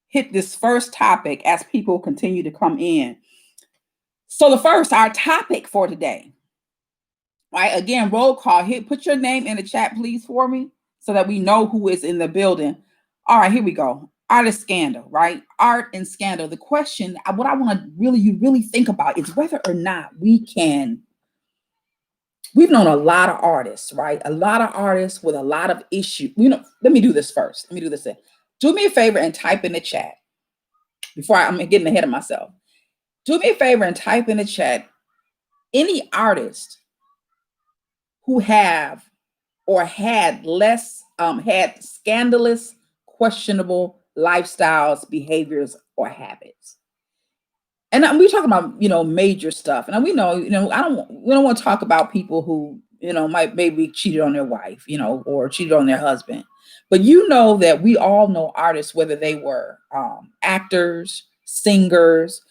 hit this first topic as people continue to come in. So our topic for today, right? Again, roll call. Put your name in the chat, please, for me, so that we know who is in the building. All right, here we go. Art and scandal, right? Art and scandal. The question, what I want to really think about is whether or not we've known a lot of artists, right? A lot of artists with a lot of issues. Let me do this first. Do me a favor and type in the chat before I'm getting ahead of myself. Do me a favor and type in the chat any artist who have or had had scandalous, questionable lifestyles, behaviors, or habits. And we're talking about, major stuff. And we know, we don't want to talk about people who, might maybe cheated on their wife, or cheated on their husband. But that we all know artists, whether they were actors, singers,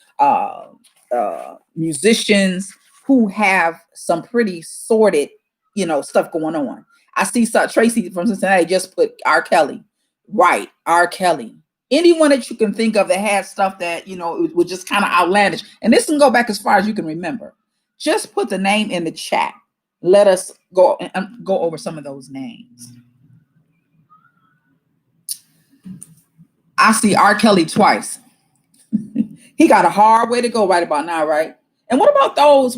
musicians, who have some pretty sordid, stuff going on. I see Tracy from Cincinnati just put R. Kelley. Right, R. Kelley. Anyone that you can think of that had stuff that, it was just kind of outlandish. And this can go back as far as you can remember. Just put the name in the chat. Let us go over some of those names. I see R. Kelley twice. He got a hard way to go right about now, right? And what about those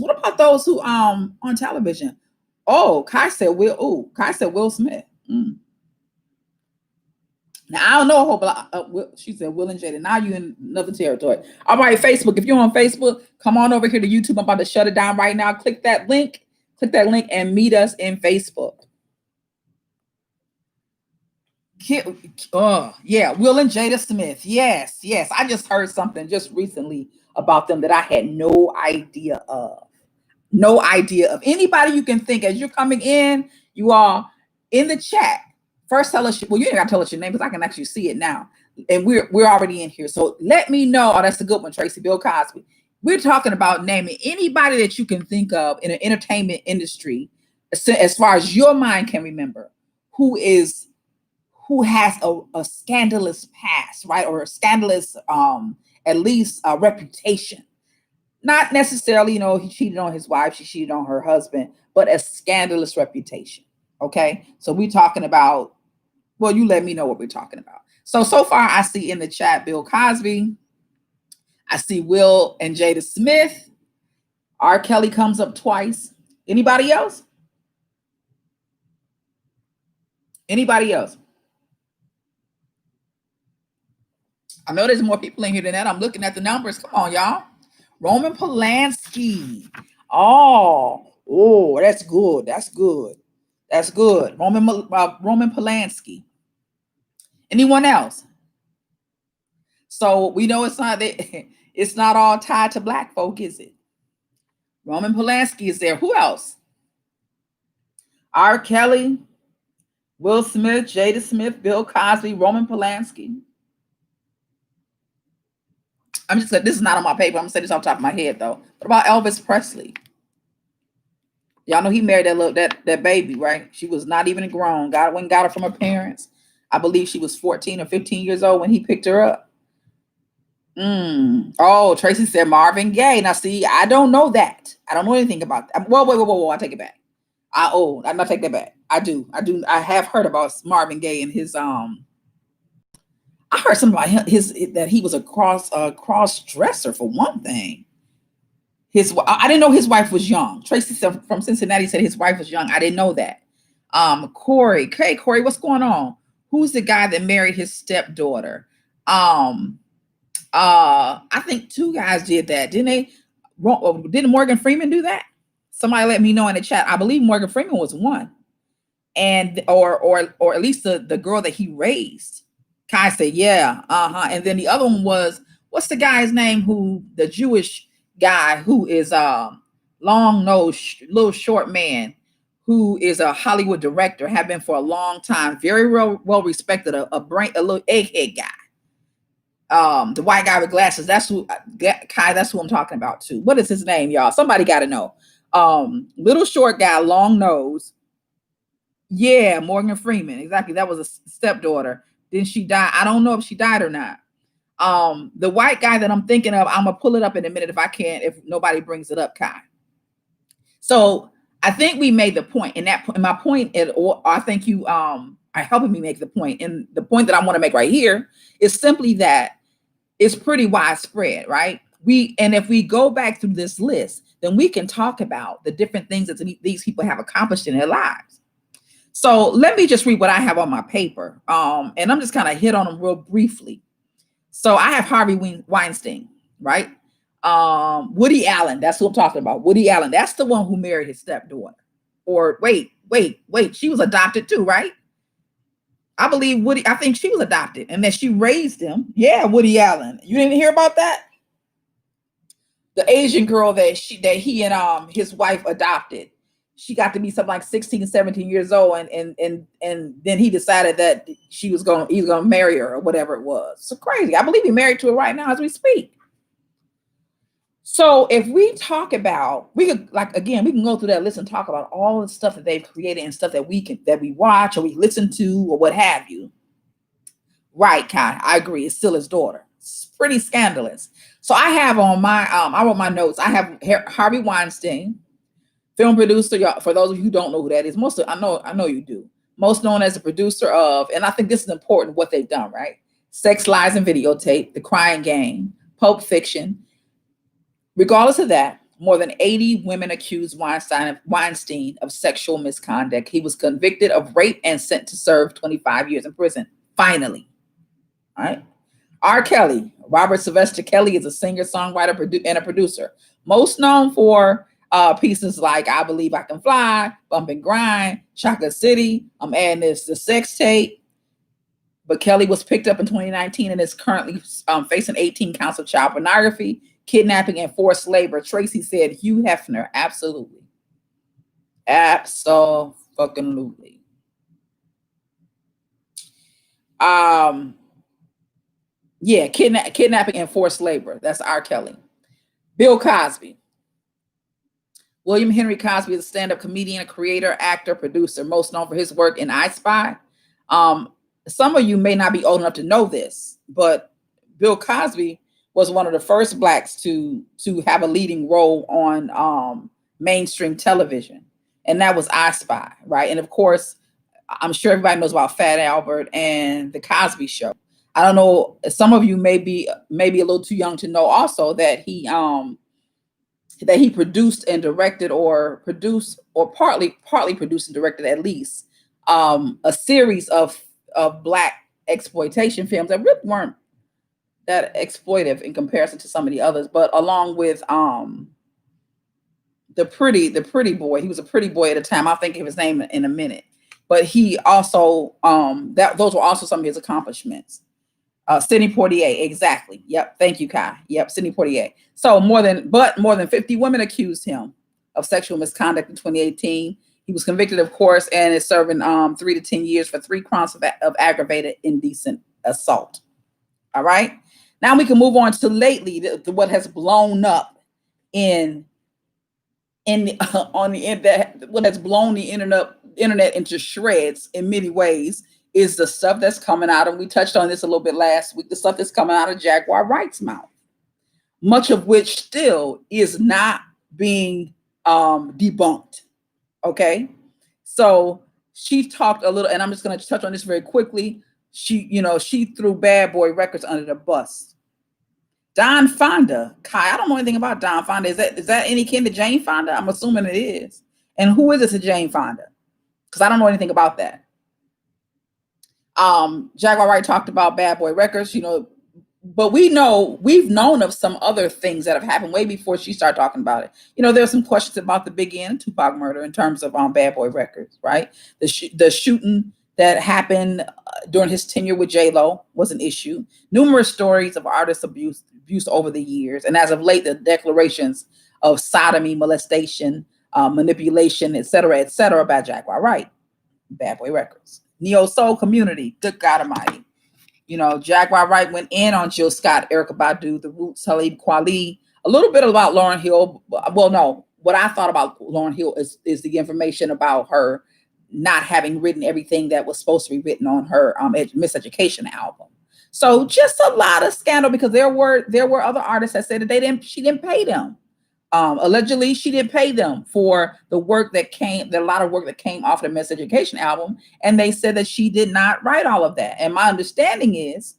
who on television? Oh, Kai said Will Smith. Now, I don't know a whole lot. She said Will and Jada. Now you're in another territory. All right, Facebook. If you're on Facebook, come on over here to YouTube. I'm about to shut it down right now. Click that link and meet us in Facebook. Yeah, Will and Jada Smith. Yes. I just heard something just recently about them that I had no idea of. No idea of. Anybody you can think as you're coming in, you are in the chat. First, tell us. Well, you ain't got to tell us your name because I can actually see it now, and we're already in here. So let me know. Oh, that's a good one, Tracy. Bill Cosby. We're talking about naming anybody that you can think of in an entertainment industry, as far as your mind can remember, who has a scandalous past, right, or a scandalous, at least a reputation. Not necessarily, he cheated on his wife, she cheated on her husband, but a scandalous reputation. Okay, so we're talking about. Well, you let me know what we're talking about. So far, I see in the chat Bill Cosby. I see Will and Jada Smith. R. Kelley comes up twice. Anybody else? Anybody else? I know there's more people in here than that. I'm looking at the numbers. Come on, y'all. Roman Polanski. Oh, that's good. That's good. Roman Polanski. Anyone else? So we know it's not all tied to black folk, is it? Roman Polanski is there. Who else? R. Kelley, Will Smith, Jada Smith, Bill Cosby, Roman Polanski. This is not on my paper. I'm gonna say this off the top of my head though. What about Elvis Presley? Y'all know he married that baby, right? She was not even grown. Got her from her parents. I believe she was 14 or 15 years old when he picked her up. Oh, Tracy said Marvin Gaye. Now, see, I don't know that. I don't know anything about that. Whoa. I take it back. I'm not take that back. I do. I have heard about Marvin Gaye and his I heard something about that he was a cross dresser for one thing. I didn't know his wife was young. Tracy from Cincinnati said his wife was young. I didn't know that. Corey. Hey, Corey, what's going on? Who's the guy that married his stepdaughter? I think two guys did that, didn't they? Didn't Morgan Freeman do that? Somebody let me know in the chat. I believe Morgan Freeman was one, and or at least the girl that he raised. Kai said, yeah, and then the other one was, what's the guy's name? The Jewish guy who is long nosed, little short man, who is a Hollywood director, have been for a long time, very well respected, a little egghead guy. The white guy with glasses. That's who I'm talking about too. What is his name, y'all? Somebody got to know. Little short guy, long nose. Yeah, Morgan Freeman. Exactly. That was a stepdaughter. Didn't she die? I don't know if she died or not. The white guy that I'm thinking of, I'm gonna pull it up in a minute if I can, if nobody brings it up, Kai. So I think we made the point, and that my point, or I think you are helping me make the point. And the point that I want to make right here is simply that it's pretty widespread, right? And if we go back through this list, then we can talk about the different things that these people have accomplished in their lives. So let me just read what I have on my paper. And I'm just kind of hit on them real briefly. So I have Harvey Weinstein, right? Woody Allen, that's what I'm talking about. Woody Allen, that's the one who married his stepdaughter. Or wait, she was adopted too, right? I think she was adopted and then she raised him. Yeah, Woody Allen. You didn't hear about that? The Asian girl that he and his wife adopted. She got to be something like 16, 17 years old, and then he decided that he was gonna marry her or whatever it was. So crazy. I believe he's married to her right now as we speak. So if we talk about, we can go through that list and talk about all the stuff that they've created and stuff that we watch or we listen to or what have you. Right, Kai, I agree. It's still his daughter. It's pretty scandalous. So I have on my I wrote my notes. I have Harvey Weinstein, film producer. Y'all, for those of you who don't know who that is, I know you do. Most known as a producer of, and I think this is important what they've done, right? Sex, Lies, and Videotape, The Crying Game, Pulp Fiction. Regardless of that, more than 80 women accused Weinstein of sexual misconduct. He was convicted of rape and sent to serve 25 years in prison. Finally, all right. R. Kelley, Robert Sylvester Kelley, is a singer, songwriter, and a producer. Most known for pieces like I Believe I Can Fly, Bump and Grind, Chocolate City. I'm adding this, The Sex Tape. But Kelley was picked up in 2019 and is currently facing 18 counts of child pornography, kidnapping, and forced labor. Tracy said Hugh Hefner. Absolutely. Absolutely. Yeah, kidnapping and forced labor. That's R. Kelley. Bill Cosby. William Henry Cosby is a stand-up comedian, creator, actor, producer, most known for his work in I Spy. Some of you may not be old enough to know this, but Bill Cosby was one of the first Blacks to have a leading role on mainstream television, and that was I Spy, right? And of course, I'm sure everybody knows about Fat Albert and The Cosby Show. I don't know. Some of you may be a little too young to know also that he produced and directed, or partly produced and directed at least a series of Black exploitation films that really weren't that exploitive in comparison to some of the others, but along with the pretty boy. He was a pretty boy at the time. I'll think of his name in a minute. But he also those were also some of his accomplishments. Sidney Poitier, exactly. Yep. Thank you, Kai. Yep, Sidney Poitier. So more than 50 women accused him of sexual misconduct in 2018. He was convicted, of course, and is serving 3 to 10 years for 3 counts of aggravated indecent assault. All right. Now we can move on to lately what has blown up what has blown the internet into shreds in many ways is the stuff that's coming out, and we touched on this a little bit last week, the stuff that's coming out of Jaguar Wright's mouth, much of which still is not being debunked. Okay. So she talked a little, and I'm just going to touch on this very quickly. She threw Bad Boy Records under the bus. Don Fonda, Kai, I don't know anything about Don Fonda. Is that any kin to Jane Fonda? I'm assuming it is. And who is it to Jane Fonda? Because I don't know anything about that. Jaguar Wright talked about Bad Boy Records, but we've known of some other things that have happened way before she started talking about it. There's some questions about the Big N and Tupac murder in terms of Bad Boy Records, right? The shooting that happened during his tenure with J-Lo was an issue. Numerous stories of artist abuse over the years, and as of late, the declarations of sodomy, molestation, manipulation, et cetera, by Jaguar Wright. Bad Boy Records. Neo Soul Community, good God Almighty. Jaguar Wright went in on Jill Scott, Erykah Badu, The Roots, Talib Kweli, a little bit about Lauryn Hill. Well, no, what I thought about Lauryn Hill is the information about her not having written everything that was supposed to be written on her Miseducation album. So just a lot of scandal because there were other artists that said that she didn't pay them. Allegedly, she didn't pay them for the a lot of work that came off the Miseducation album, and they said that she did not write all of that. And my understanding is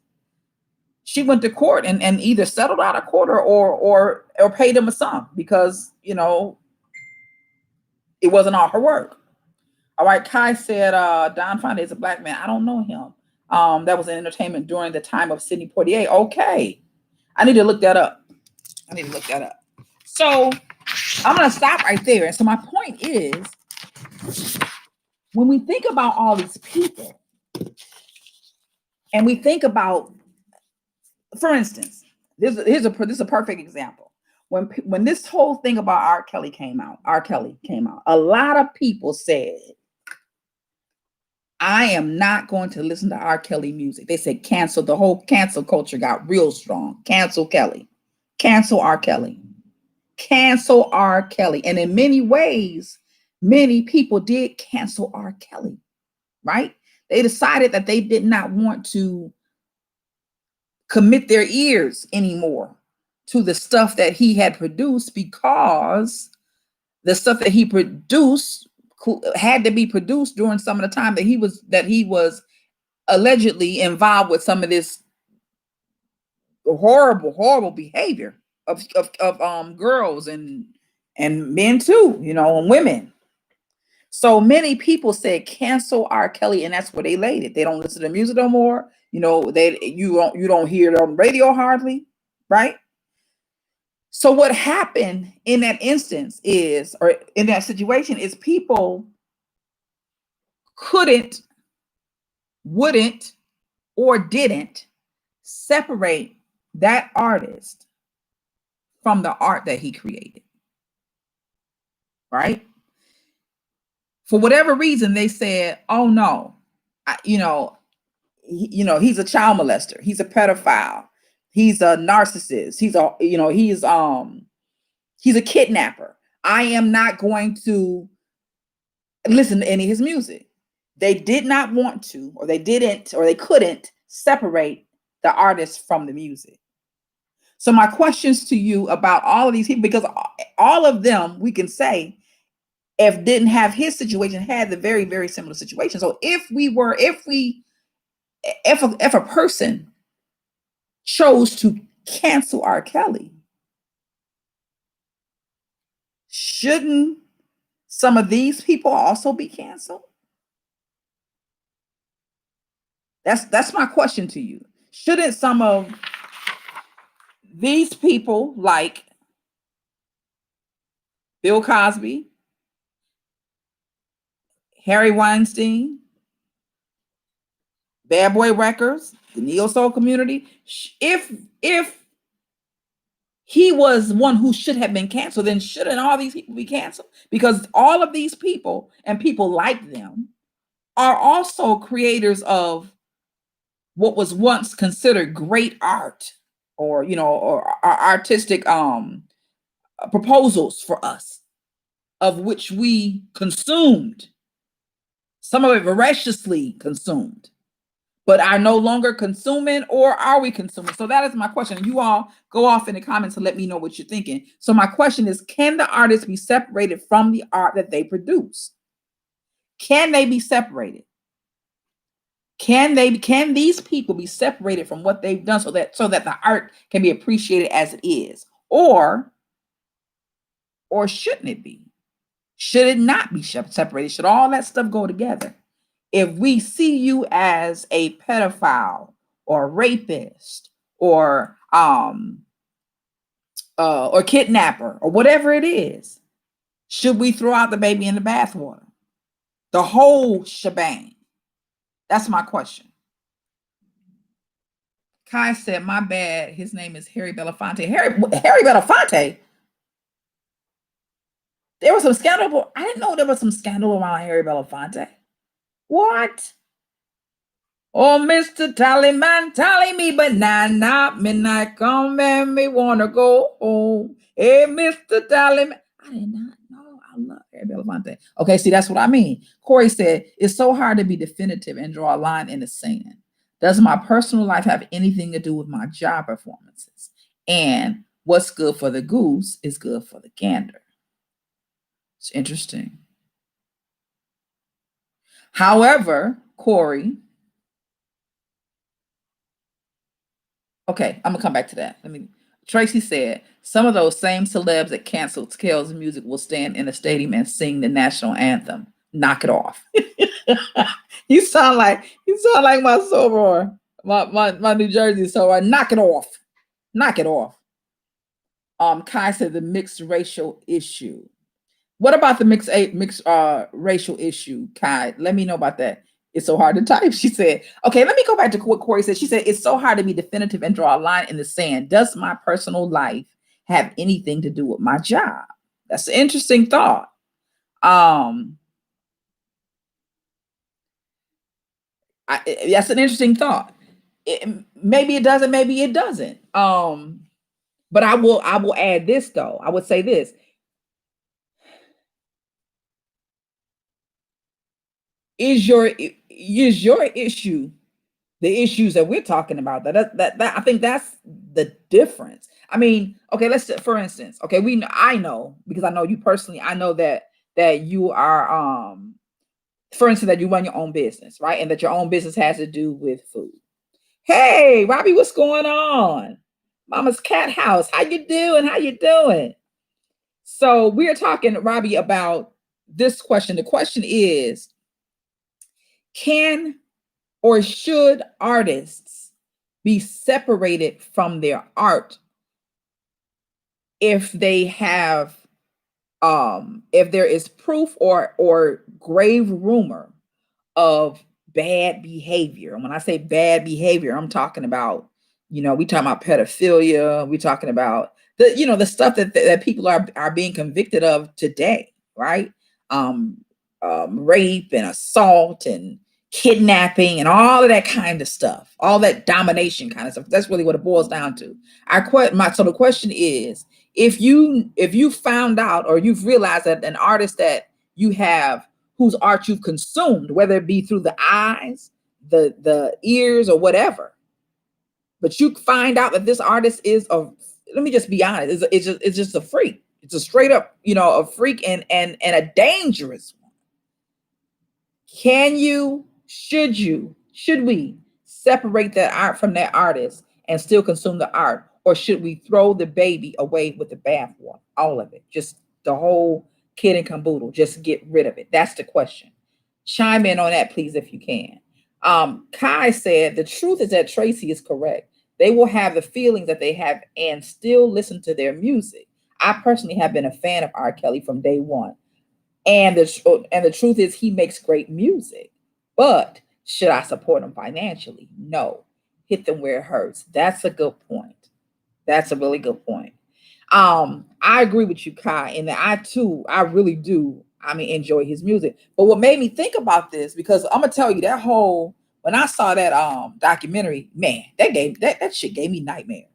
she went to court and either settled out of court or paid them a sum because it wasn't all her work. All right, Kai said Don Fonte is a black man. I don't know him. That was in entertainment during the time of Sidney Poitier. Okay, I need to look that up. So I'm going to stop right there. And so my point is, when we think about all these people, and we think about, for instance, this is a perfect example. When this whole thing about R. Kelley came out, a lot of people said, I am not going to listen to R. Kelley music. They said cancel. The whole cancel culture got real strong. Cancel Kelley. Cancel R. Kelley. Cancel R. Kelley. And in many ways, many people did cancel R. Kelley, right? They decided that they did not want to commit their ears anymore to the stuff that he had produced because the stuff that he produced had to be produced during some of the time that he was allegedly involved with some of this horrible behavior of girls and men too, and women. So many people said cancel R. Kelley, and that's where they laid it. They don't listen to music no more. You don't hear it on radio hardly, right? So what happened in that instance is, or in that situation, is people couldn't, wouldn't, or didn't separate that artist from the art that he created, right? For whatever reason, they said, "Oh no, he's a child molester. He's a pedophile. He's a narcissist. He's a kidnapper. I am not going to listen to any of his music." They did not want to, or they didn't, or they couldn't separate the artist from the music. So my questions to you about all of these people, because all of them, we can say, if didn't have his situation, had the very, very similar situation. So if a person chose to cancel R. Kelley, shouldn't some of these people also be canceled? That's my question to you. Shouldn't some of these people, like Bill Cosby, Harry Weinstein, Bad Boy Records, the neo soul community, if he was one who should have been canceled, then shouldn't all these people be canceled? Because all of these people and people like them are also creators of what was once considered great art, or artistic proposals for us, of which we consumed, some of it voraciously consumed, but are no longer consuming, or are we consuming? So that is my question. You all go off in the comments and let me know what you're thinking. So my question is, can the artists be separated from the art that they produce? Can they be separated? Can these people be separated from what they've done so that the art can be appreciated as it is? Or shouldn't it be? Should it not be separated? Should all that stuff go together? If we see you as a pedophile or rapist or kidnapper or whatever it is, should we throw out the baby in the bathwater? The whole shebang. That's my question. Kai said, my bad. His name is Harry Belafonte. Harry Belafonte? There was some scandal. I didn't know there was some scandal around Harry Belafonte. What? Oh, Mr. Tallyman, tally me banana. Midnight come and me wanna go home. Hey, Mr. Tallyman. I did not know. I love Harry Belafonte. Okay, see, that's what I mean. Corey said, it's so hard to be definitive and draw a line in the sand. Does my personal life have anything to do with my job performances? And what's good for the goose is good for the gander. It's interesting. However, Corey, okay, I'm gonna come back to that. Tracy said some of those same celebs that canceled Kell's music will stand in a stadium and sing the national anthem. Knock it off. You sound like my soror, my New Jersey soror. Knock it off. Knock it off. Kai said the mixed racial issue. What about the mixed racial issue, Kai? Let me know about that. It's so hard to type. She said, okay, let me go back to what Corey said. She said, it's so hard to be definitive and draw a line in the sand. Does my personal life have anything to do with my job? That's an interesting thought. That's an interesting thought. Maybe it doesn't, maybe it doesn't. But I will add this though. I would say this. Is your issue the issues that we're talking about? That I think that's the difference. I mean, okay, for instance, okay, I know because I know you personally. I know that you are for instance, that you run your own business, right? And that your own business has to do with food. Hey, Robbie, what's going on? Mama's Cat House. How you doing? How you doing? So we're talking, Robbie, about this question. The question is, can or should artists be separated from their art if they have if there is proof or grave rumor of bad behavior? And when I say bad behavior, I'm talking about, we talking about pedophilia, we talking about the stuff that people are being convicted of today, right? Rape and assault and kidnapping and all of that kind of stuff, all that domination kind of stuff. That's really what it boils down to. So the question is, if you found out or you've realized that an artist that you have whose art you've consumed, whether it be through the eyes, the ears, or whatever, but you find out that this artist is let me just be honest, it's just a freak. It's a straight up, a freak and a dangerous one. Should we separate that art from that artist and still consume the art? Or should we throw the baby away with the bathwater? All of it. Just the whole kid and caboodle. Just get rid of it. That's the question. Chime in on that, please, if you can. Kai said, the truth is that Tracy is correct. They will have the feelings that they have and still listen to their music. I personally have been a fan of R. Kelley from day one. And the truth is he makes great music. But should I support him financially? No. Hit them where it hurts. That's a good point. That's a really good point. I agree with you, Kai, and that I really do. Enjoy his music. But what made me think about this, because I'm gonna tell you when I saw that documentary, man, that shit gave me nightmares.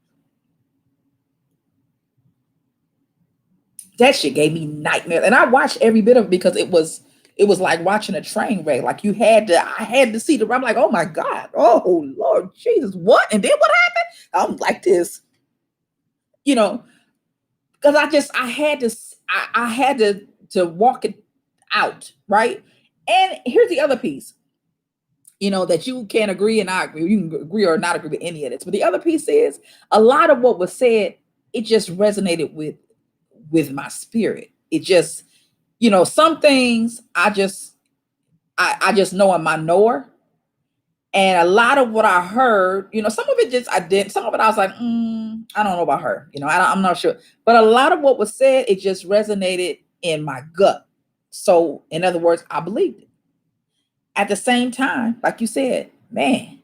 That shit gave me nightmares. And I watched every bit of it because it was like watching a train wreck. Like I had to see I'm like, oh my God, oh Lord Jesus, what? And then what happened? I'm like this, because I had to walk it out, right? And here's the other piece, that you can agree and I agree. You can agree or not agree with any of this. But the other piece is a lot of what was said, it just resonated with my spirit. It just, some things I just know in my knower. And a lot of what I heard, some of it just I did, some of it I was like, I don't know about her, I'm not sure. But a lot of what was said, it just resonated in my gut. So, in other words, I believed it. At the same time, like you said, man,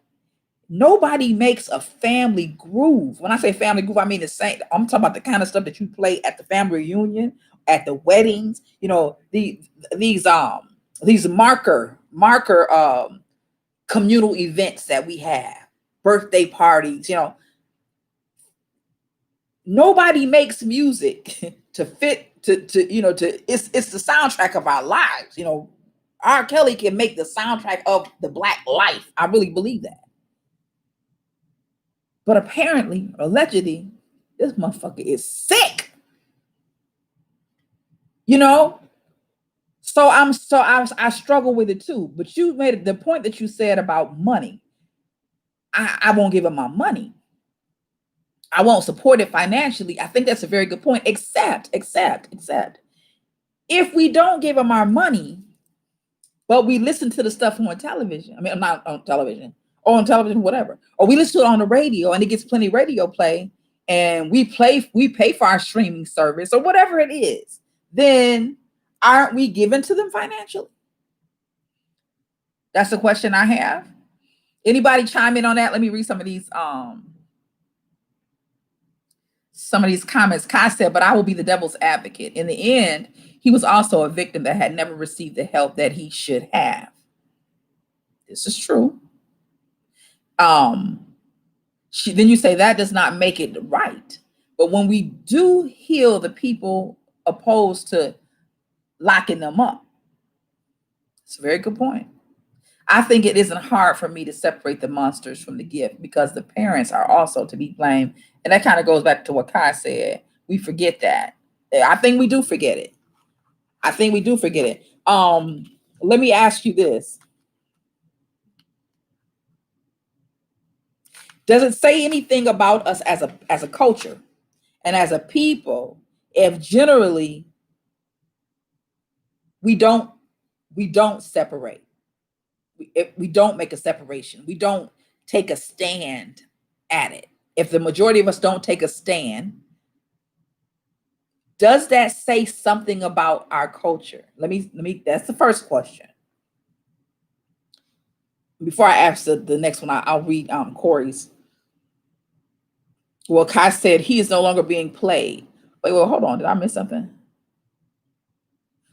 nobody makes a family groove. When I say family groove, I mean the same. I'm talking about the kind of stuff that you play at the family reunion, at the weddings. These marker communal events that we have, birthday parties. Nobody makes music to fit to it's the soundtrack of our lives. R. Kelley can make the soundtrack of the Black life. I really believe that. But apparently, allegedly, this motherfucker is sick. You know? I struggle with it too. But you made the point that you said about money. I won't give him my money. I won't support it financially. I think that's a very good point. Except if we don't give him our money, but we listen to the stuff on television. I mean, I'm not on television or on television, whatever. Or we listen to it on the radio and it gets plenty of radio play and we pay for our streaming service or whatever it is. Then aren't we given to them financially? That's the question I have. Anybody chime in on that? Let me read some of these comments. Kai said, but I will be the devil's advocate. In the end, he was also a victim that had never received the help that he should have. This is true. Then you say that does not make it right. But when we do heal the people opposed to locking them up, it's a very good point. I think it isn't hard for me to separate the monsters from the gift because the parents are also to be blamed. And that kind of goes back to what Kai said. We forget that. I think we do forget it. Let me ask you this. Does it say anything about us as a culture and as a people if generally we don't separate? If we don't make a separation, we don't take a stand at it. If the majority of us don't take a stand, does that say something about our culture? Let me. That's the first question. Before I ask the next one, I'll read Corey's. Well, Kai said he is no longer being played. Wait, hold on. Did I miss something?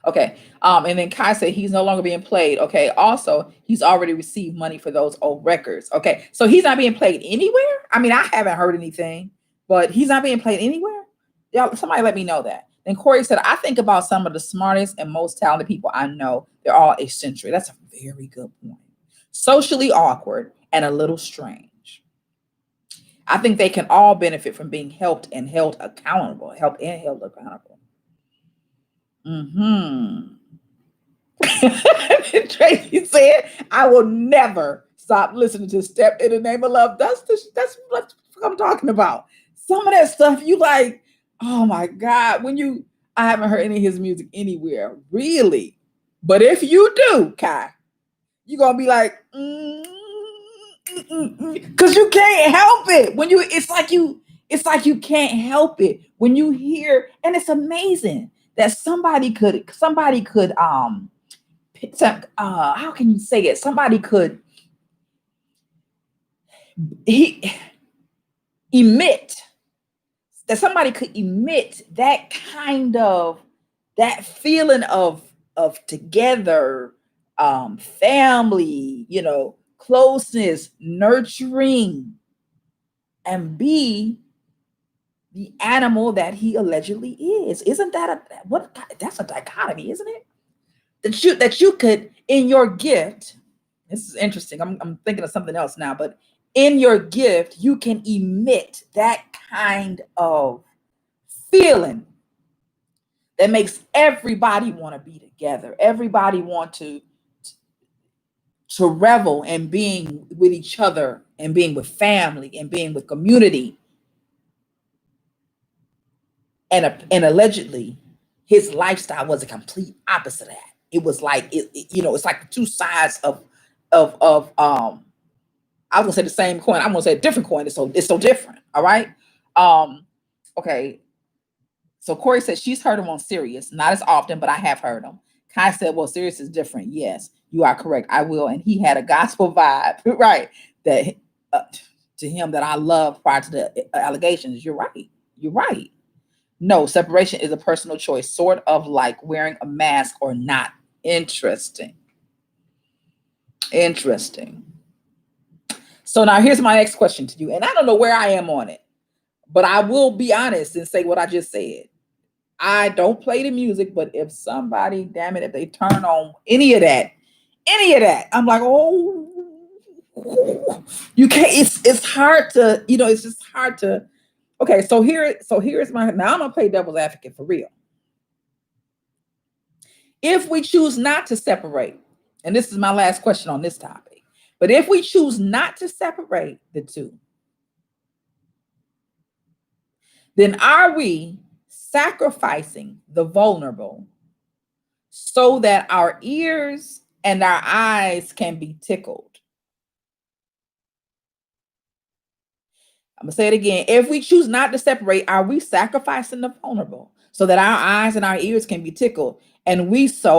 Okay. And then Kai said he's no longer being played. Okay. Also, he's already received money for those old records. Okay. So he's not being played anywhere. I mean, I haven't heard anything, but he's not being played anywhere. Y'all, somebody let me know that. Then Corey said, I think about some of the smartest and most talented people I know. They're all eccentric. That's a very good point. Socially awkward and a little strange. I think they can all benefit from being helped and held accountable. Tracy said, I will never stop listening to Step in the Name of Love. That's what I'm talking about. Some of that stuff you like, oh my God, I haven't heard any of his music anywhere, really. But if you do, Kai, you're gonna be like, because you can't help it. It's like you can't help it when you hear, and it's amazing that somebody could how can you say it? Somebody could emit that kind of, that feeling of together, family, closeness, nurturing, and be the animal that he allegedly is. Isn't that that's a dichotomy, isn't it? That you could, in your gift, this is interesting. I'm thinking of something else now, but in your gift, you can emit that kind of feeling that makes everybody want to be together. Everybody want to revel in being with each other and being with family and being with community. And allegedly, his lifestyle was a complete opposite of that. It was like it's like two sides of I was gonna say the same coin. I'm gonna say a different coin. It's so different. All right. Okay. So Corey said she's heard him on Sirius, not as often, but I have heard him. Kai said, well, Sirius is different. Yes, you are correct. I will. And he had a gospel vibe, right? That to him that I loved prior to the allegations. You're right. You're right. No, separation is a personal choice, sort of like wearing a mask or not. Interesting. So now here's my next question to you. And I don't know where I am on it, but I will be honest and say what I just said. I don't play the music, but if somebody, damn it, if they turn on any of that, I'm like, oh, You can't. It's hard to, it's just hard to. Okay, here's my, now I'm gonna play devil's advocate for real. If we choose not to separate, and this is my last question on this topic, but if we choose not to separate the two, then are we sacrificing the vulnerable so that our ears and our eyes can be tickled? I'm gonna say it again. If we choose not to separate, are we sacrificing the vulnerable so that our eyes and our ears can be tickled? And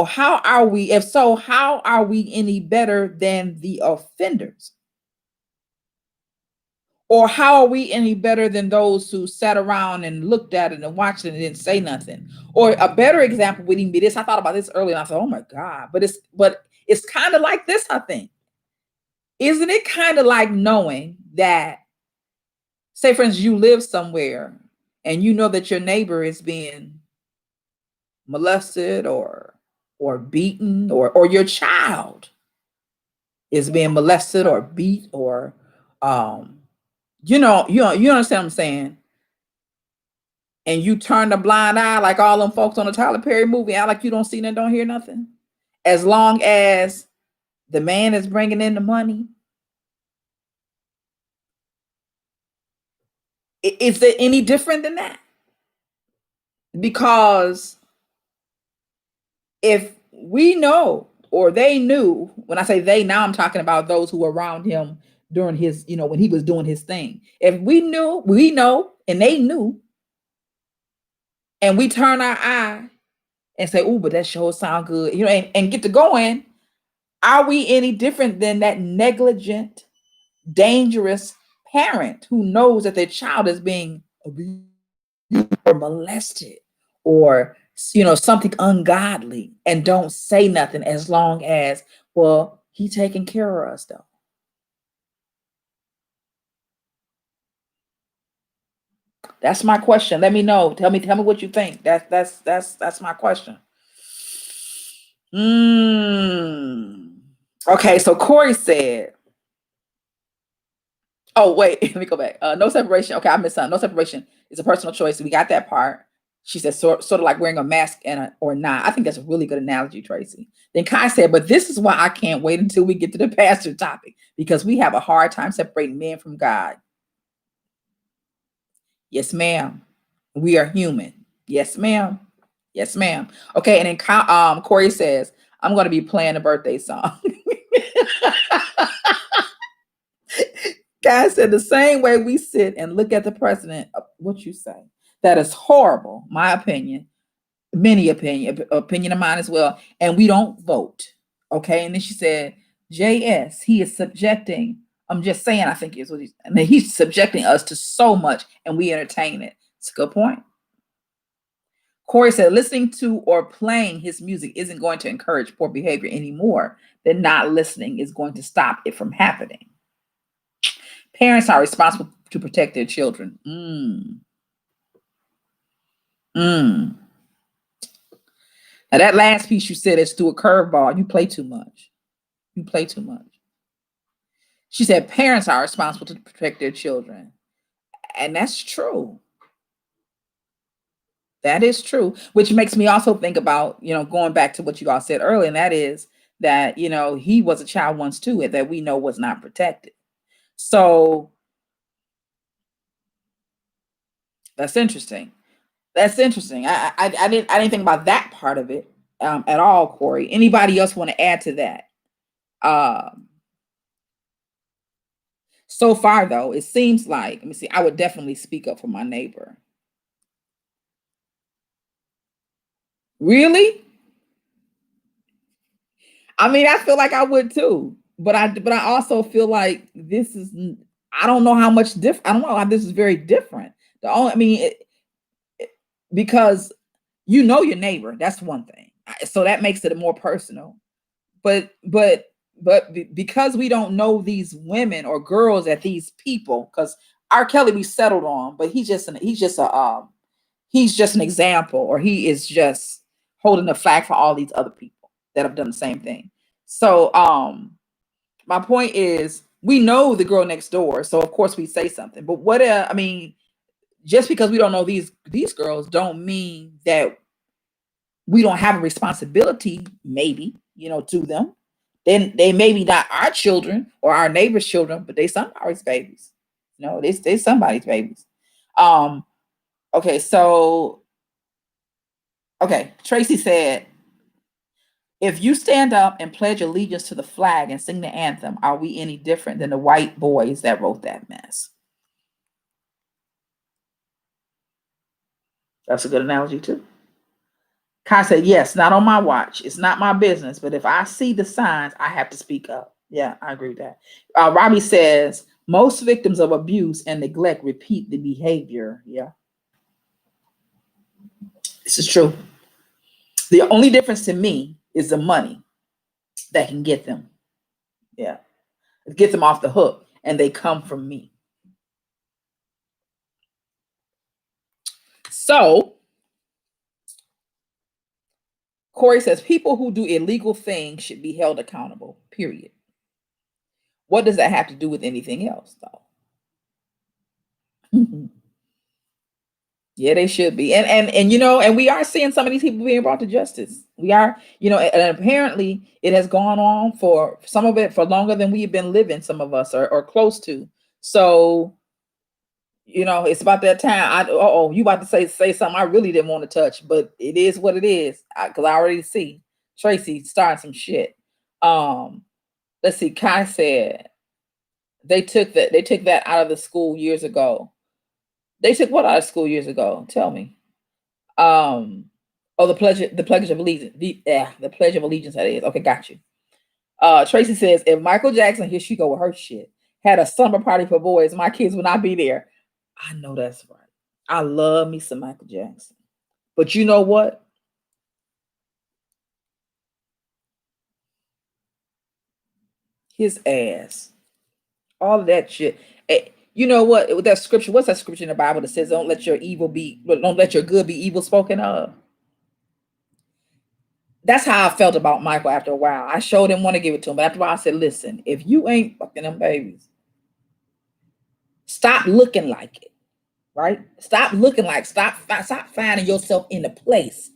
how are we, if so, how are we any better than the offenders? Or how are we any better than those who sat around and looked at it and watched it and didn't say nothing? Or a better example would even be this. I thought about this earlier and I thought, oh my God, but it's kind of like this, I think. Isn't it kind of like knowing that, say for instance, you live somewhere and you know that your neighbor is being molested or beaten, or your child is being molested or beat, or you understand what I'm saying? And you turn a blind eye like all them folks on the Tyler Perry movie, act like you don't see and don't hear nothing. As long as the man is bringing in the money, is it any different than that? Because if we know, or they knew, when I say they, now I'm talking about those who were around him during his, when he was doing his thing. If we know, and they knew, and we turn our eye and say, "Oh, but that sure sound good," and get to going, are we any different than that negligent, dangerous parent who knows that their child is being abused or molested or something ungodly, and don't say nothing, as long as, well, he taking care of us though? That's my question. Let me know. Tell me what you think. That's my question. Okay, so Corey said, oh wait, let me go back. No separation. Okay, I missed something. No separation is a personal choice. We got that part. She said, sort of like wearing a mask or not. I think that's a really good analogy, Tracy. Then Kai said, but this is why I can't wait until we get to the pastor topic, because we have a hard time separating men from God. Yes, ma'am. We are human. Yes, ma'am. Yes, ma'am. Okay, and then Corey says, I'm going to be playing a birthday song. Guy said, the same way we sit and look at the president, what you say? That is horrible. My opinion, many opinion of mine as well. And we don't vote. Okay. And then she said, JS, he is subjecting, I'm just saying, I think is what he's subjecting us to so much, and we entertain it. It's a good point. Corey said, listening to or playing his music isn't going to encourage poor behavior anymore. Then not listening is going to stop it from happening. Parents are responsible to protect their children. Now that last piece you said is through a curveball. You play too much. You play too much. She said parents are responsible to protect their children. And that's true. That is true, which makes me also think about, going back to what you all said earlier, and that is that, he was a child once too, that we know was not protected. So that's interesting. That's interesting. I didn't think about that part of it at all, Corey. Anybody else want to add to that? So far, though, it seems like, let me see, I would definitely speak up for my neighbor. Really? I mean, I feel like I would too, but I also feel like this is, I don't know how much different. I don't know how this is very different. Because your neighbor, that's one thing. So that makes it more personal. But because we don't know these women or girls at these people, because R. Kelley we settled on, but he's just an example, or he is just holding the flag for all these other people that have done the same thing. So my point is, We know the girl next door, so of course we say something. But what I mean, just because we don't know these girls don't mean that we don't have a responsibility, maybe, to them. Then they maybe not our children or our neighbors' children, but they somebody's babies. They somebody's babies. Um, okay, so okay, Tracy said, if you stand up and pledge allegiance to the flag and sing the anthem, are we any different than the white boys that wrote that mess? That's a good analogy too. Kai said, yes, not on my watch. It's not my business. But if I see the signs, I have to speak up. Yeah, I agree with that. Robbie says, most victims of abuse and neglect repeat the behavior. Yeah, this is true. The only difference to me is the money that can get them. Yeah, get them off the hook. And they come from me. So Corey says people who do illegal things should be held accountable, period. What does that have to do with anything else, though? Yeah, they should be. And we are seeing some of these people being brought to justice. We are, and apparently it has gone on for some of it for longer than we've been living, some of us or close to. So, it's about that time. You about to say something I really didn't want to touch, but it is what it is. Because I already see Tracy starting some shit. Let's see. Kai said they took that out of the school years ago. They took what out of school years ago? Tell me. The pledge of allegiance. The pledge of allegiance. That is okay. Got you. Tracy says, if Michael Jackson, here she go with her shit, had a summer party for boys, my kids would not be there. I know that's right. I love me some Michael Jackson, but you know what? His ass, all of that shit. You know what? With that scripture, what's that scripture in the Bible that says, don't let your good be evil spoken of? That's how I felt about Michael after a while. I sure didn't want to give it to him, but after a while I said, listen, if you ain't fucking them babies, stop looking like it, right? Stop finding yourself in a place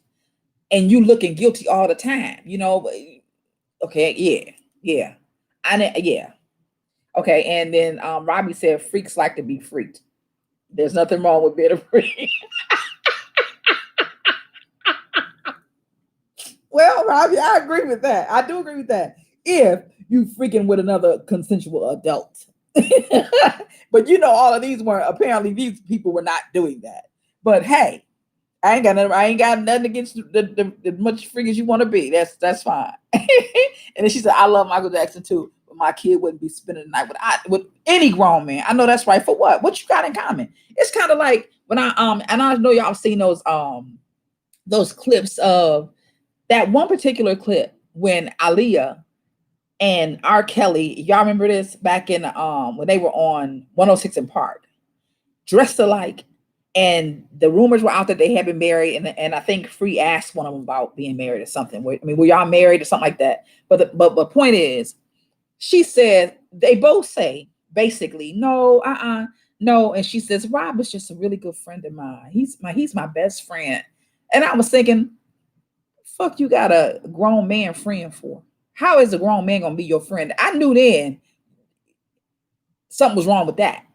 and you looking guilty all the time, okay, yeah. Yeah. Okay, and then Robbie said freaks like to be freaked. There's nothing wrong with being a freak. Well, Robbie, I agree with that. I do agree with that. If you freaking with another consensual adult. But all of these apparently these people were not doing that. But hey, I ain't got nothing against the much freak as you want to be. That's fine. And then she said, I love Michael Jackson too, but my kid wouldn't be spending the night with any grown man. I know that's right. For what? What you got in common? It's kind of like when and I know y'all have seen those clips of that one particular clip when Aaliyah and R. Kelley, y'all remember this back in when they were on 106 in Park, dressed alike, and the rumors were out that they had been married, and I think Free asked one of them about being married or something. I mean, were y'all married or something like that? But the point is, she said they both say basically no, no, and she says Rob is just a really good friend of mine. He's my best friend, and I was thinking, fuck, you got a grown man friend for? How is a grown man gonna be your friend? I knew then something was wrong with that.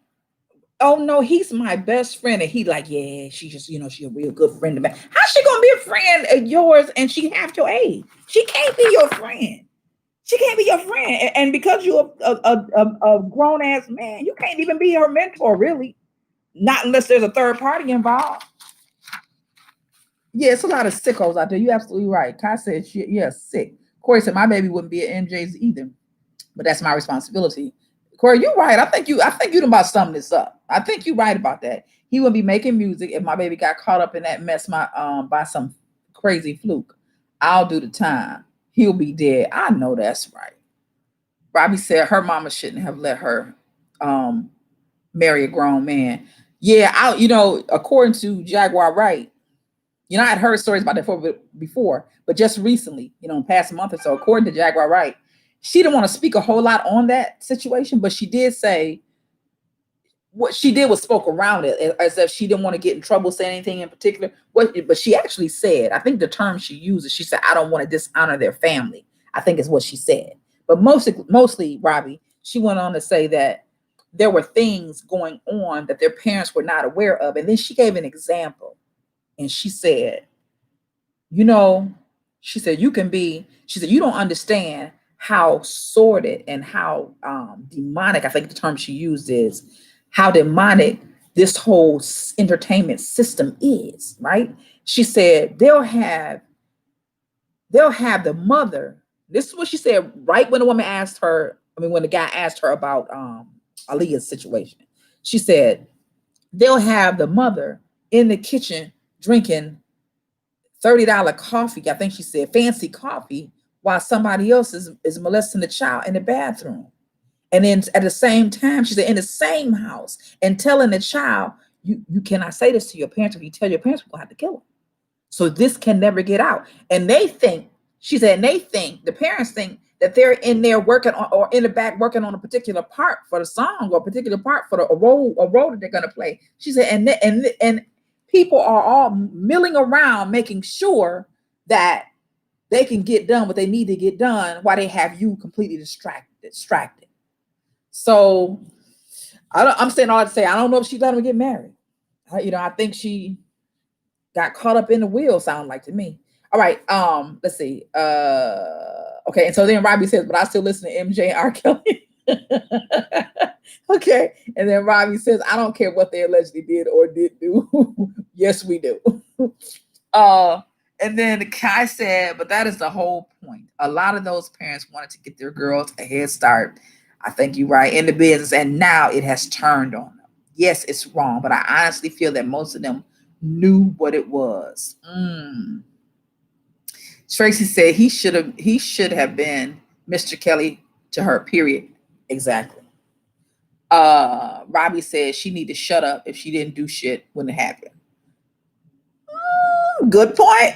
Oh no, he's my best friend, and he like, yeah, she just, she a real good friend of mine. How's she gonna be a friend of yours and she half your age? She can't be your friend. She can't be your friend, and because you're a grown ass man, you can't even be her mentor, really. Not unless there's a third party involved. Yeah, it's a lot of sickos out there. You're absolutely right. Kai said, shit, yeah, sick. Corey said, my baby wouldn't be at NJ's either, but that's my responsibility. Corey, you're right. I think you done about sum this up. I think you're right about that. He wouldn't be making music if my baby got caught up in that mess by some crazy fluke. I'll do the time. He'll be dead. I know that's right. Robbie said her mama shouldn't have let her marry a grown man. Yeah, according to Jaguar Wright, I'd heard stories about that before, but just recently, past month or so, according to Jaguar Wright, She didn't want to speak a whole lot on that situation, but she did say what she did was spoke around it as if she didn't want to get in trouble, say anything in particular. But she actually said, I think the term she uses, she said, I don't want to dishonor their family, I think is what she said. But mostly, Robbie, she went on to say that there were things going on that their parents were not aware of. And then she gave an example. And she said, you know, she said, you don't understand how sordid and how demonic, I think the term she used is, how demonic this whole entertainment system is, right? She said they'll have the mother. This is what she said right when the woman asked her, when the guy asked her about Aaliyah's situation. She said they'll have the mother in the kitchen drinking $30 coffee, I think she said, fancy coffee, while somebody else is molesting the child in the bathroom. And then at the same time, she said, in the same house, and telling the child, you cannot say this to your parents. If you tell your parents, we're going to have to kill them. So this can never get out. And they think, she said, the parents think that they're in there working on, or in the back working on a particular part for the song, or a particular part for a role that they're going to play. She said, and people are all milling around making sure that they can get done what they need to get done while they have you completely distracted. So I'm saying all that to say, I don't know if she let him get married. I think she got caught up in the wheel, sound like to me. All right, let's see. Okay, and so then Robbie says, but I still listen to MJ and R. Kelley. Okay, and then Robbie says, I don't care what they allegedly did or did do. Yes, we do. And then Kai said, but that is the whole point. A lot of those parents wanted to get their girls a head start, I think you're right, in the business, and now it has turned on them. Yes, it's wrong, but I honestly feel that most of them knew what it was. Tracy said he should have been Mr. Kelley to her, period. Exactly. Robbie said she need to shut up if she didn't do shit when it happened. Good point.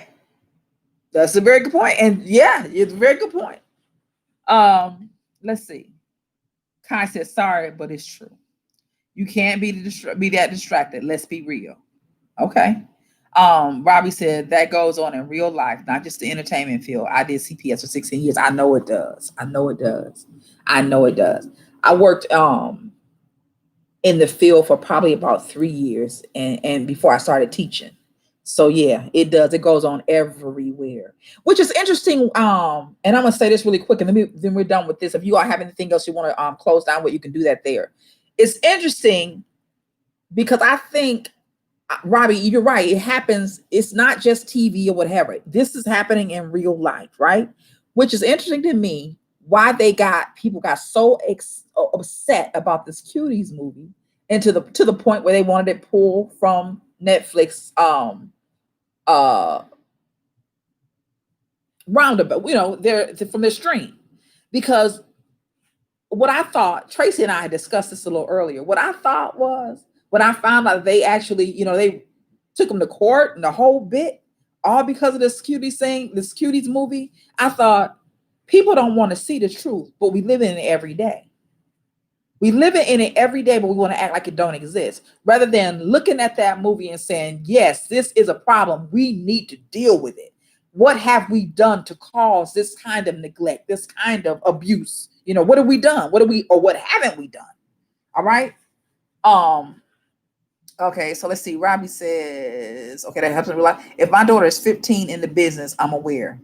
That's a very good point. And yeah, it's a very good point. Let's see. Kai said, sorry, but it's true. You can't be that distracted. Let's be real. Okay. Robbie said that goes on in real life, not just the entertainment field. I did CPS for 16 years. I know it does. I worked in the field for probably about 3 years and before I started teaching. So yeah, it does. It goes on everywhere, which is interesting. And I'm gonna say this really quick, and then we're done with this. If you all have anything else you want to close down with, you can do that there. It's interesting because I think, Robbie, you're right. It happens. It's not just TV or whatever. This is happening in real life, right? Which is interesting to me. Why people got so upset about this Cuties movie, and to the point where they wanted it pulled from Netflix roundabout, they're from their stream. Because what I thought, Tracy and I had discussed this a little earlier. What I thought was, when I found out they actually, they took them to court and the whole bit, all because of this Cuties movie, I thought people don't want to see the truth, but we live in it every day. We live in it every day, but we want to act like it don't exist. Rather than looking at that movie and saying, yes, this is a problem. We need to deal with it. What have we done to cause this kind of neglect, this kind of abuse? What have we done? What haven't we done? All right. Okay, so let's see. Robbie says, okay, that helps me realize. If my daughter is 15 in the business, I'm aware.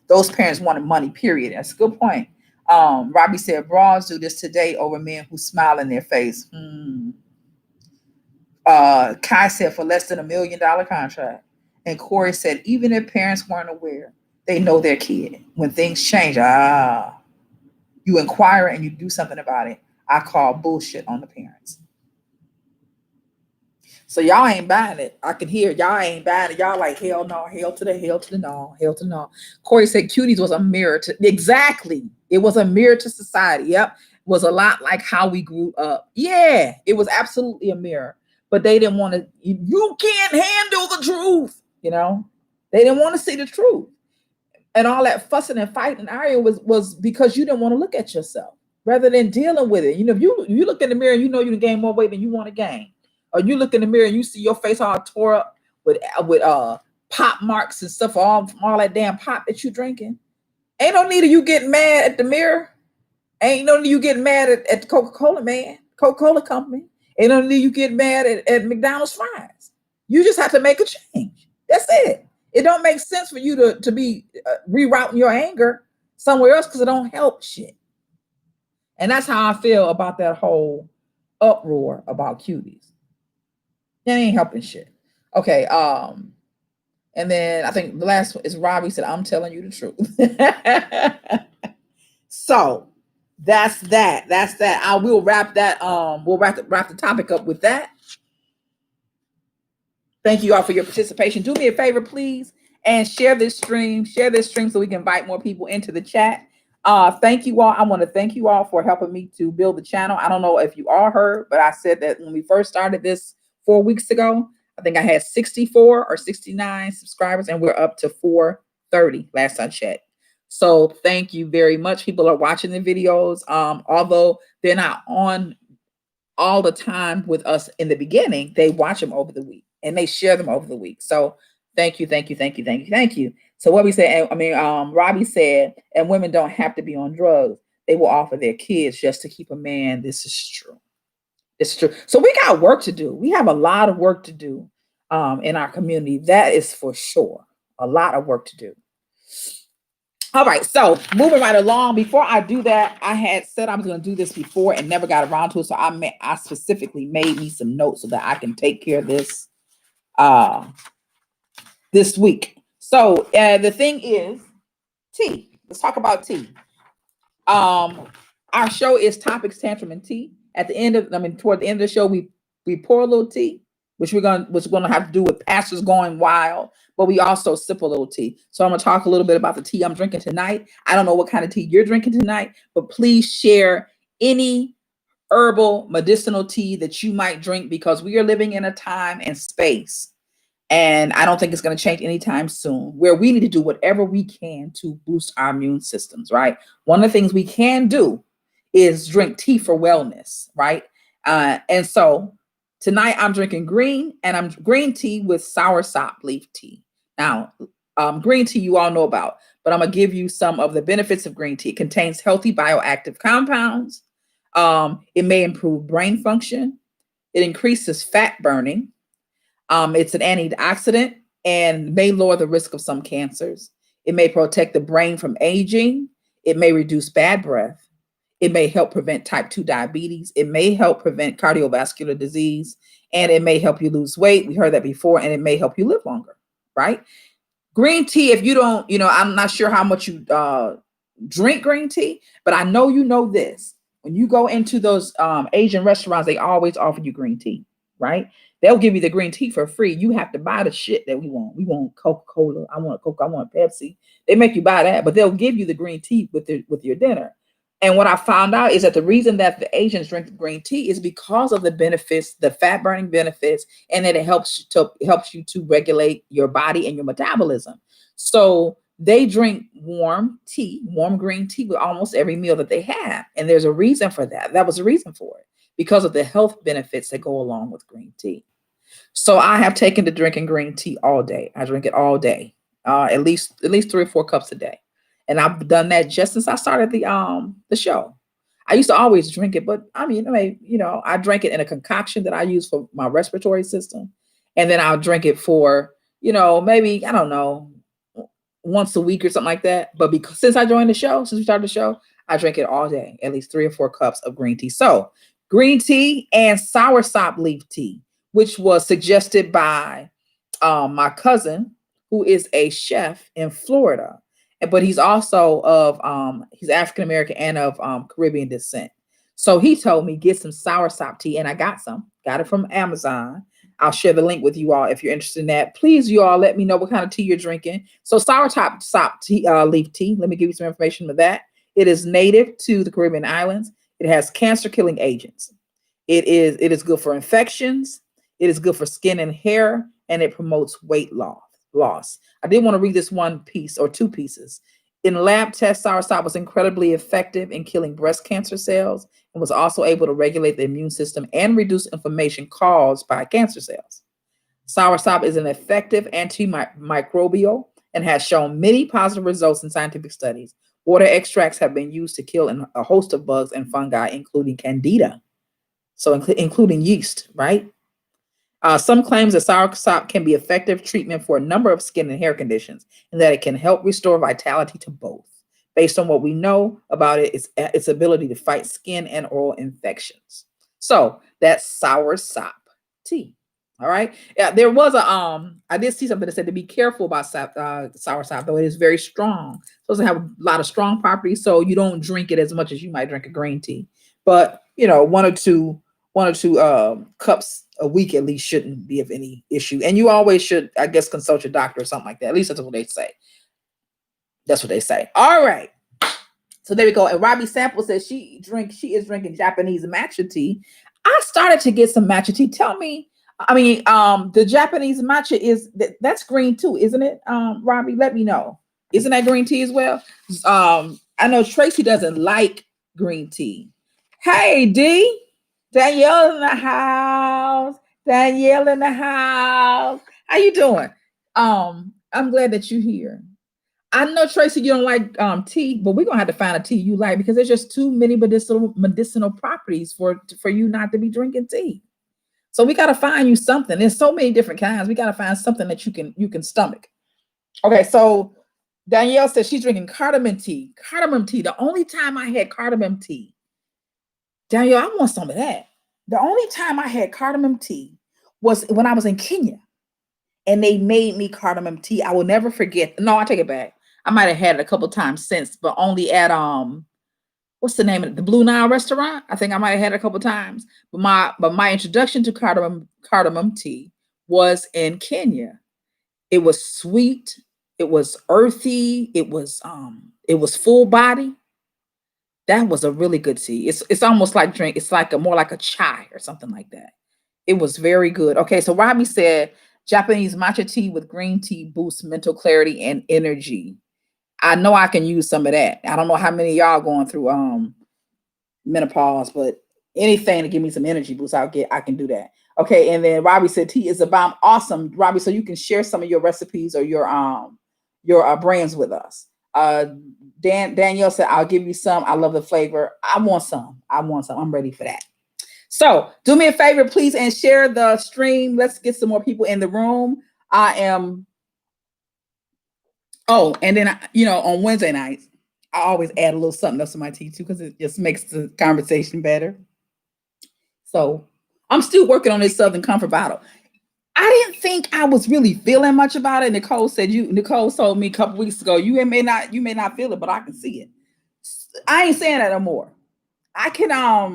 Those parents wanted money, period. That's a good point. Robbie said, bras do this today over men who smile in their face. Kai said, for less than $1 million contract. And Corey said, even if parents weren't aware, they know their kid. When things change, you inquire and you do something about it. I call bullshit on the parents. So y'all ain't buying it. I can hear y'all ain't buying it. Y'all like, hell no, hell to the no. Corey said Cuties was a mirror to, exactly. It was a mirror to society. Yep. It was a lot like how we grew up. Yeah, it was absolutely a mirror. But they didn't want to, you can't handle the truth. They didn't want to see the truth. And all that fussing and fighting and arguing was because you didn't want to look at yourself rather than dealing with it. You know, if you look in the mirror and you know you can gain more weight than you want to gain, or you look in the mirror and you see your face all tore up with pop marks and stuff, all that damn pop that you drinking. Ain't no need of you getting mad at the mirror. Ain't no need you getting mad at the Coca-Cola man, Coca-Cola company. Ain't no need you get mad at McDonald's fries. You just have to make a change. That's it. It don't make sense for you to be rerouting your anger somewhere else because it don't help shit. And that's how I feel about that whole uproar about cuties. It ain't helping shit. Okay. And then I think the last one is Robbie said, "I'm telling you the truth." So that's that. That's that. I will wrap that. We'll wrap the topic up with that. Thank you all for your participation. Do me a favor, please, and share this stream. Share this stream so we can invite more people into the chat. Thank you all. I want to thank you all for helping me to build the channel. I don't know if you all heard, but I said that when we first started this 4 weeks ago, I think I had 64 or 69 subscribers, and we're up to 430 last I checked. So thank you very much. People are watching the videos, although they're not on all the time with us in the beginning. They watch them over the week and they share them over the week. So thank you, thank you, thank you, thank you, thank you. So what we said, Robbie said, and women don't have to be on drugs. They will offer their kids just to keep a man. This is true. It's true. So we got work to do. We have a lot of work to do in our community. That is for sure. A lot of work to do. All right. So moving right along. Before I do that, I had said I was going to do this before and never got around to it. So I specifically made me some notes so that I can take care of this this week. So the thing is tea. Let's talk about tea. Our show is Topics, Tantrum, and Tea. At the end of, toward the end of the show, we pour a little tea, which we're gonna have to do with pastors going wild, but we also sip a little tea. So I'm gonna talk a little bit about the tea I'm drinking tonight. I don't know what kind of tea you're drinking tonight, but please share any herbal medicinal tea that you might drink, because we are living in a time and space, and I don't think it's going to change anytime soon, where we need to do whatever we can to boost our immune systems, right? One of the things we can do is drink tea for wellness, right? And so tonight I'm drinking green tea with soursop leaf tea. Now, green tea you all know about, but I'm going to give you some of the benefits of green tea. It contains healthy bioactive compounds. It may improve brain function. It increases fat burning. It's an antioxidant and may lower the risk of some cancers. It may protect the brain from aging. It may reduce bad breath. It may help prevent type 2 diabetes. It may help prevent cardiovascular disease, and it may help you lose weight. We heard that before, and it may help you live longer, right? Green tea, if you don't, I'm not sure how much you drink green tea, but I know you know this. When you go into those Asian restaurants, they always offer you green tea, right? They'll give you the green tea for free. You have to buy the shit that we want. We want Coca-Cola. I want Coke. I want Pepsi. They make you buy that, but they'll give you the green tea with your dinner. And what I found out is that the reason that the Asians drink green tea is because of the benefits, the fat burning benefits, and that it helps you to regulate your body and your metabolism. So they drink warm green tea with almost every meal that they have. And there's a reason for that. That was the reason for it, because of the health benefits that go along with green tea. So I have taken to drinking green tea all day. I drink it all day, at least 3 or 4 cups a day. And I've done that just since I started the show. I used to always drink it, but I drank it in a concoction that I use for my respiratory system. And then I'll drink it for, maybe, I don't know, once a week or something like that. But since we started the show, I drink it all day, at least 3 or 4 cups of green tea. So green tea and soursop leaf tea, which was suggested by my cousin, who is a chef in Florida. But he's also he's African-American and of Caribbean descent. So he told me get some soursop tea, and I got it from Amazon. I'll share the link with you all if you're interested in that. Please, you all, let me know what kind of tea you're drinking. So soursop tea, leaf tea, let me give you some information about that. It is native to the Caribbean islands. It has cancer-killing agents. It is good for infections. It is good for skin and hair, and it promotes weight loss. loss. I did want to read this one piece or two pieces. In lab tests, soursop was incredibly effective in killing breast cancer cells and was also able to regulate the immune system and reduce inflammation caused by cancer cells. Soursop is an effective antimicrobial and has shown many positive results in scientific studies. Water extracts have been used to kill a host of bugs and fungi, including candida, so including yeast, right? Some claims that soursop can be effective treatment for a number of skin and hair conditions, and that it can help restore vitality to both. Based on what we know about it, its ability to fight skin and oral infections. So that's soursop tea. All right. Yeah, there was I did see something that said to be careful about soursop, though it is very strong. It doesn't have a lot of strong properties, so you don't drink it as much as you might drink a green tea. But one or two cups a week at least shouldn't be of any issue. And you always should, I guess, consult your doctor or something like that. At least that's what they say. That's what they say. All right. So there we go. And Robbie Sample says she is drinking Japanese matcha tea. I started to get some matcha tea. Tell me, the Japanese matcha that's green too, isn't it? Robbie, let me know. Isn't that green tea as well? I know Tracy doesn't like green tea. Hey, D. Danielle in the house. Danielle in the house. How you doing? I'm glad that you're here. I know, Tracy, you don't like tea, but we're gonna have to find a tea you like because there's just too many medicinal properties for you not to be drinking tea. So we gotta find you something. There's so many different kinds. We gotta find something that you can stomach. Okay, so Danielle says she's drinking cardamom tea. Cardamom tea. The only time I had cardamom tea, Danielle, I want some of that. The only time I had cardamom tea was when I was in Kenya and they made me cardamom tea. I will never forget. No, I take it back. I might have had it a couple times since, but only at what's the name of it? The Blue Nile restaurant. I think I might have had it a couple times. But my introduction to cardamom tea was in Kenya. It was sweet, it was earthy, it was full body. That was a really good tea. It's almost like drink. It's like more like a chai or something like that. It was very good. Okay, so Robbie said Japanese matcha tea with green tea boosts mental clarity and energy. I know I can use some of that. I don't know how many of y'all going through menopause, but anything to give me some energy boost, I can do that. Okay, and then Robbie said tea is a bomb. Awesome, Robbie. So you can share some of your recipes or your brands with us. Danielle said, I'll give you some. I love the flavor. I want some. I'm ready for that. So do me a favor, please, and share the stream. Let's get some more people in the room. And then, on Wednesday nights, I always add a little something else to my tea too, because it just makes the conversation better. So I'm still working on this Southern Comfort bottle. I didn't think I was really feeling much about it. Nicole told me a couple weeks ago, you may not feel it, but I can see it. I ain't saying that no more. I can, I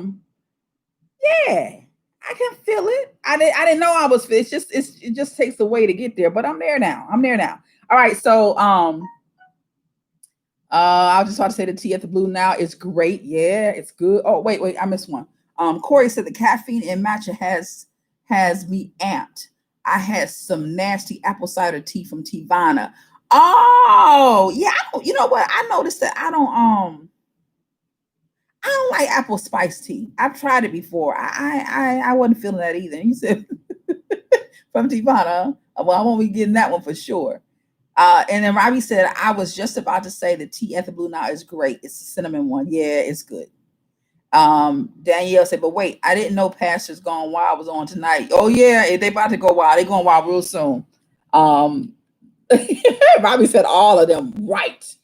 can feel it. I didn't know I was fit. It just takes a way to get there, but I'm there now. All right. So, I was just about to say the tea at the Blue Nile is great. Yeah, it's good. Oh, wait, I missed one. Corey said the caffeine in matcha has me amped. I had some nasty apple cider tea from Tivana. Oh, yeah. You know what? I noticed that I don't like apple spice tea. I've tried it before. I wasn't feeling that either. You said from Tivana. Well, I won't be getting that one for sure. And then Robbie said, I was just about to say the tea at the Blue Nile is great. It's the cinnamon one. Yeah, it's good. Danielle said, but wait, I didn't know Pastor's Gone Wild was on tonight. Oh yeah, they about to go wild. They going wild real soon. Robbie said all of them. Right.